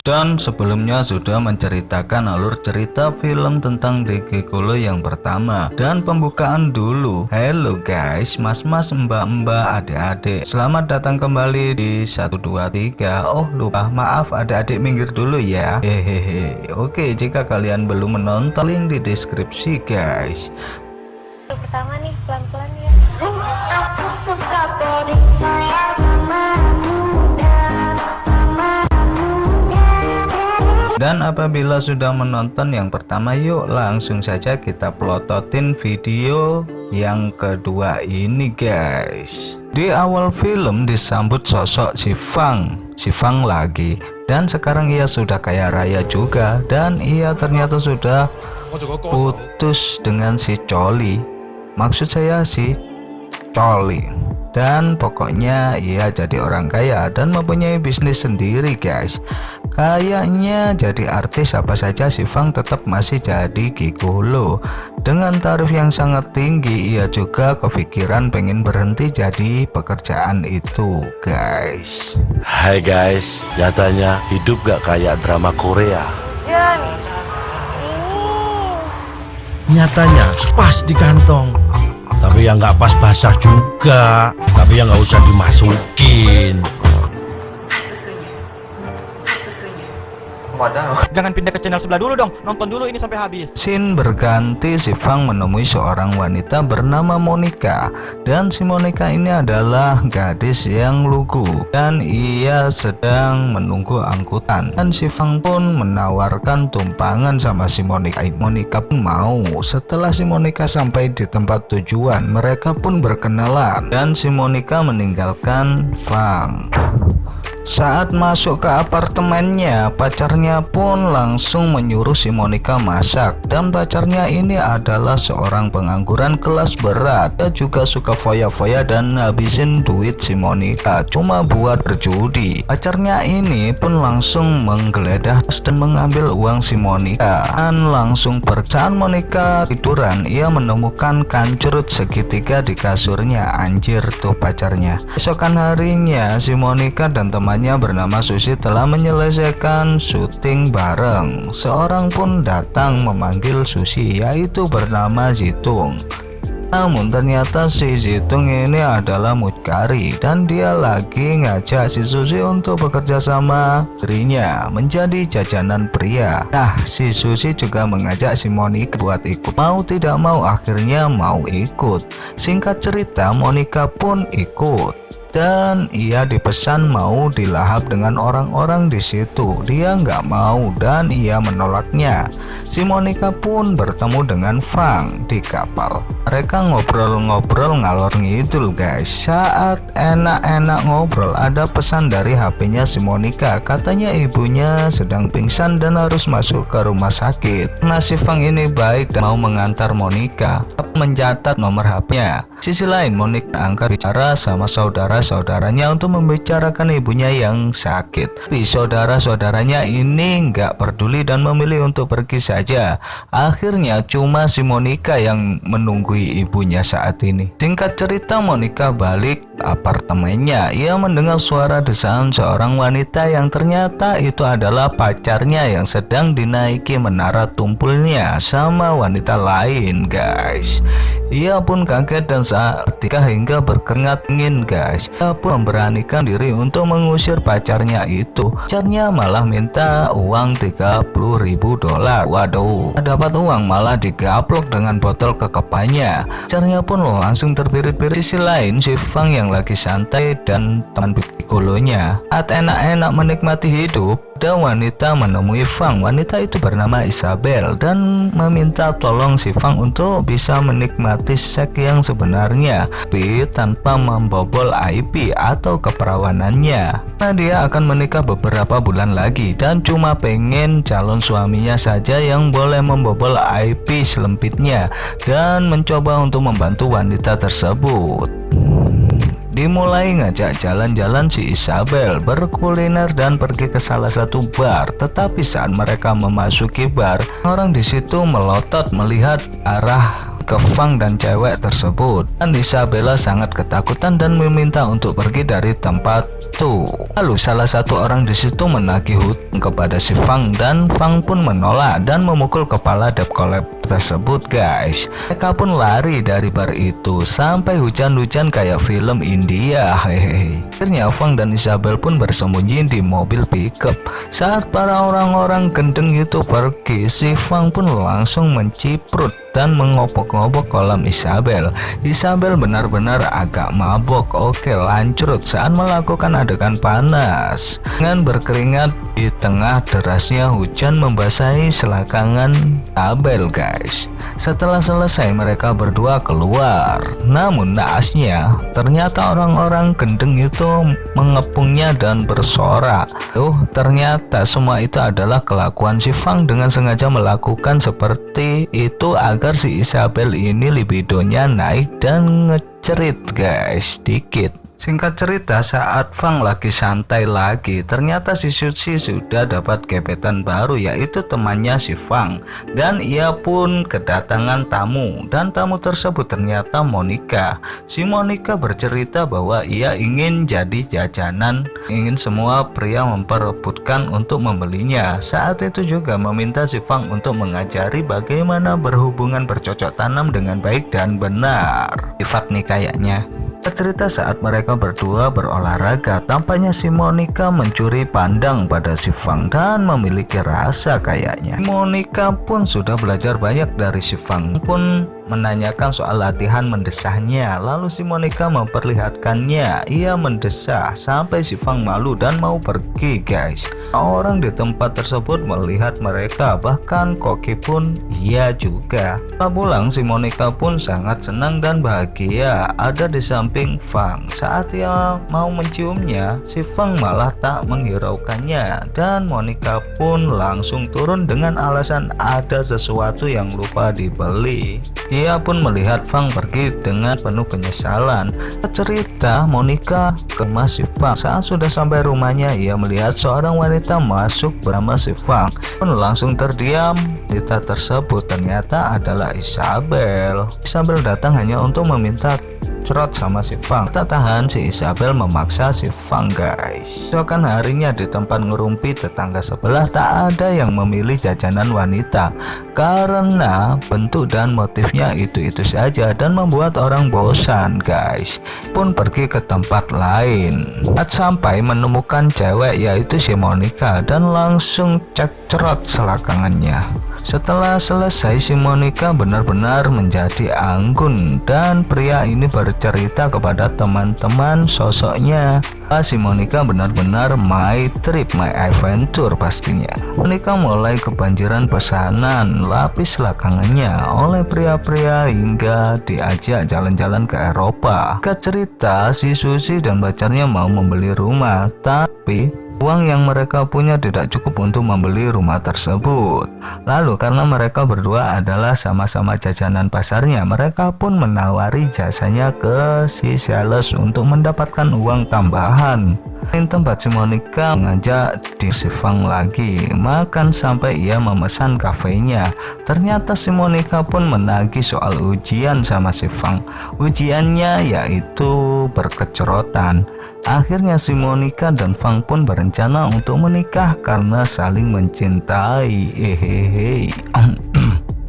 Dan sebelumnya sudah menceritakan alur cerita film tentang Gigolo yang pertama. Dan pembukaan dulu. Halo guys, mas-mas, mbak-mbak, adik-adik, selamat datang kembali di 123. Oh lupa, maaf adik-adik, minggir dulu ya. Hehehe. Oke, jika kalian belum menonton, link di deskripsi guys. Pertama nih, pelan-pelan ya. Dan apabila sudah menonton yang pertama, yuk langsung saja kita plototin video yang kedua ini guys. Di awal film disambut sosok si Fang lagi, dan sekarang ia sudah kaya raya juga, dan ia ternyata sudah putus dengan si Choli. Maksud saya si Choli. Dan pokoknya ia jadi orang kaya dan mempunyai bisnis sendiri guys. Kayaknya jadi artis apa saja, si Fang tetap masih jadi gigolo. Dengan tarif yang sangat tinggi, ia juga kepikiran pengen berhenti jadi pekerjaan itu guys. Hai guys, nyatanya hidup gak kayak drama Korea. Jan, ini Nyatanya pas di kantong, tapi yang nggak pas basah juga, tapi yang nggak usah dimasukin. Jangan pindah ke channel sebelah dulu dong, nonton dulu ini sampai habis. Scene berganti, si Fang menemui seorang wanita bernama Monica. Dan si Monica ini adalah gadis yang lugu, dan ia sedang menunggu angkutan. Dan si Fang pun menawarkan tumpangan sama si Monica. Monica pun mau. Setelah si Monica sampai di tempat tujuan, mereka pun berkenalan, dan si Monica meninggalkan Fang. Saat masuk ke apartemennya, pacarnya pun langsung menyuruh si Monica masak. Dan pacarnya ini adalah seorang pengangguran kelas berat. Dia juga suka foya-foya dan habisin duit si Monica cuma buat berjudi. Pacarnya ini pun langsung menggeledah dan mengambil uang si Monica, dan langsung percaan Monica tiduran, ia menemukan kancurut segitiga di kasurnya. Anjir tuh pacarnya. Esokan harinya, si Monica dan temannya bernama Susi telah menyelesaikan syuting bareng. Seorang pun datang memanggil Susi, yaitu bernama Zitung. Namun ternyata si Zitung ini adalah mucikari, dan dia lagi ngajak si Susi untuk bekerja sama dirinya menjadi jajanan pria. Nah, si Susi juga mengajak si Monica buat ikut. Mau tidak mau akhirnya mau ikut. Singkat cerita, Monica pun ikut. Dan ia dipesan mau dilahap dengan orang-orang di situ. Dia nggak mau dan ia menolaknya. Si Monica pun bertemu dengan Fang di kapal. Mereka ngobrol-ngobrol ngalor ngidul guys. Saat enak-enak ngobrol, ada pesan dari HP-nya si Monica. Katanya ibunya sedang pingsan dan harus masuk ke rumah sakit. Nah, si Fang ini baik dan mau mengantar Monica, mencatat nomor HP-nya. Sisi lain, Monica angkat bicara sama saudaranya untuk membicarakan ibunya yang sakit. Tapi saudara-saudaranya ini nggak peduli dan memilih untuk pergi saja. Akhirnya cuma si Monica yang menunggui ibunya saat ini. Singkat cerita, Monica balik apartemennya. Ia mendengar suara desahan seorang wanita yang ternyata itu adalah pacarnya yang sedang dinaiki menara tumpulnya sama wanita lain guys. Ia pun kaget dan seketika hingga berkeringat dingin guys. Ia pun memberanikan diri untuk mengusir pacarnya itu. Pacarnya malah minta uang $30.000. Waduh, dapat uang malah digaplok dengan botol ke kepalanya. Pacarnya pun langsung terbirit-birit. Sisi lain, si Fang yang lagi santai dan teman gigolonya saat enak-enak menikmati hidup, ada wanita menemui Fang. Wanita itu bernama Isabel dan meminta tolong si Fang untuk bisa menikmati seks yang sebenarnya, tapi tanpa membobol IP atau keperawanannya. Nah, dia akan menikah beberapa bulan lagi dan cuma pengen calon suaminya saja yang boleh membobol IP selempitnya dan mencoba untuk membantu wanita tersebut. Dimulai ngajak jalan-jalan si Isabel, berkuliner dan pergi ke salah satu bar. Tetapi saat mereka memasuki bar, orang di situ melotot melihat arah ke Fang dan cewek tersebut. Dan Isabella sangat ketakutan dan meminta untuk pergi dari tempat itu. Lalu salah satu orang di situ menagih hutang kepada si Fang dan Fang pun menolak dan memukul kepala debt collector tersebut guys. Mereka pun lari dari bar itu sampai hujan-hujan kayak film India. Hehehe. Akhirnya Fang dan Isabel pun bersembunyi di mobil pickup. Saat para orang-orang gendeng itu pergi, si Fang pun langsung menciprut dan mengobok-ngobok kolam Isabel. Isabel benar-benar agak mabok. Oke, lanjut saat melakukan adegan panas dengan berkeringat di tengah derasnya hujan membasahi selakangan Isabel guys. Setelah selesai mereka berdua keluar. Namun naasnya ternyata orang-orang gendeng itu mengepungnya dan bersorak. Ternyata semua itu adalah kelakuan si Fang dengan sengaja melakukan seperti itu agar si Isabel ini libidonya naik dan ngecerit guys dikit. Singkat cerita, saat Fang lagi santai lagi, ternyata si Suzy sudah dapat gebetan baru, yaitu temannya si Fang. Dan ia pun kedatangan tamu, dan tamu tersebut ternyata Monica. Si Monica bercerita bahwa ia ingin jadi jajanan, ingin semua pria memperebutkan untuk membelinya. Saat itu juga meminta si Fang untuk mengajari bagaimana berhubungan bercocok tanam dengan baik dan benar. Sifat nih kayaknya. Cerita saat mereka berdua berolahraga, tampaknya si Monica mencuri pandang pada si Fang dan memiliki rasa kayaknya. Monica pun sudah belajar banyak dari si Fang, pun menanyakan soal latihan mendesahnya. Lalu si Monica memperlihatkannya. Ia mendesah sampai si Fang malu dan mau pergi guys. Orang di tempat tersebut melihat mereka, bahkan Koki pun iya juga. Setelah pulang, si Monica pun sangat senang dan bahagia ada di samping Fang. Saat ia mau menciumnya, si Fang malah tak menghiraukannya dan Monica pun langsung turun dengan alasan ada sesuatu yang lupa dibeli. Ia pun melihat Fang pergi dengan penuh penyesalan. Cerita Monica ke rumah si Fang. Saat sudah sampai rumahnya, ia melihat seorang wanita masuk bernama si Fang. Pun langsung terdiam. Wanita tersebut ternyata adalah Isabel. Isabel datang hanya untuk meminta cerot sama si Fang. Tak tahan, si Isabel memaksa si Fang guys. Esokan harinya di tempat ngerumpi tetangga sebelah tak ada yang memilih jajanan wanita karena bentuk dan motifnya itu-itu saja dan membuat orang bosan guys. Pun pergi ke tempat lain. Saat sampai menemukan cewek yaitu si Monica dan langsung cekcerot selakangannya. Setelah selesai, si Monica benar-benar menjadi anggun dan pria ini bercerita kepada teman-teman sosoknya. Si Monica benar-benar my trip, my adventure pastinya. Monica mulai kebanjiran pesanan lapis selakangannya oleh pria-pria hingga diajak jalan-jalan ke Eropa. Cerita si Suzy dan pacarnya mau membeli rumah, tapi uang yang mereka punya tidak cukup untuk membeli rumah tersebut. Lalu karena mereka berdua adalah sama-sama jajanan pasarnya, mereka pun menawari jasanya ke si sales untuk mendapatkan uang tambahan. Di tempat si Monica mengajak di si Fang lagi makan sampai ia memesan kafenya. Ternyata si Monica pun menagih soal ujian sama si Fang. Ujiannya yaitu berkecerotan. Akhirnya si Monica dan Fang pun berencana untuk menikah karena saling mencintai.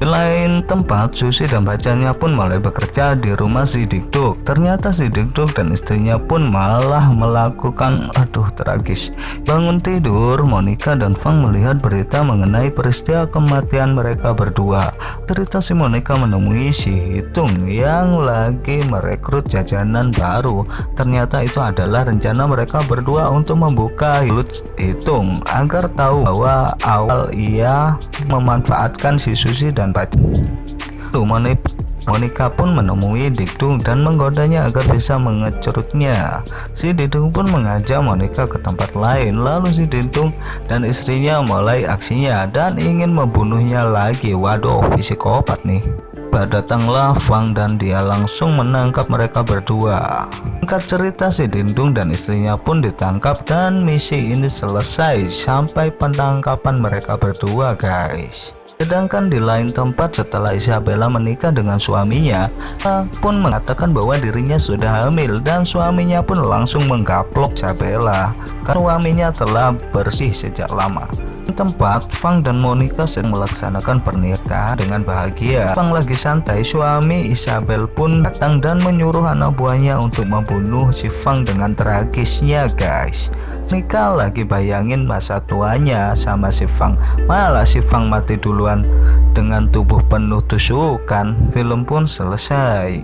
Di lain tempat, Suzy dan pacarnya pun mulai bekerja di rumah si Dikduk. Ternyata si Dikduk dan istrinya pun malah melakukan tragis. Bangun tidur, Monica dan Fang melihat berita mengenai peristiwa kematian mereka berdua. Cerita si Monica menemui si Hitung yang lagi merekrut jajanan baru. Ternyata itu adalah rencana mereka berdua untuk membuka mulut Hitung agar tahu bahwa awal ia memanfaatkan si Suzy dan pacar. Monica pun menemui Dikduk dan menggodanya agar bisa mengecerutnya. Si Dikduk pun mengajak Monica ke tempat lain. Lalu si Dikduk dan istrinya mulai aksinya dan ingin membunuhnya lagi. Waduh, psikopat nih. Datanglah Fang dan dia langsung menangkap mereka berdua. Singkat cerita, si Dindung dan istrinya pun ditangkap dan misi ini selesai sampai penangkapan mereka berdua, guys. Sedangkan di lain tempat, setelah Isabella menikah dengan suaminya, pun mengatakan bahwa dirinya sudah hamil dan suaminya pun langsung menggaplok Isabella karena suaminya telah bersih sejak lama. Di tempat, Fang dan Monica sedang melaksanakan pernikahan dengan bahagia. Fang lagi santai, suami Isabel pun datang dan menyuruh anak buahnya untuk membunuh si Fang dengan tragisnya, guys. Monica lagi bayangin masa tuanya sama si Fang, malah si Fang mati duluan dengan tubuh penuh tusukan. Film pun selesai,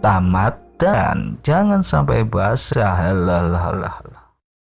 tamat, dan jangan sampai basah. Halah.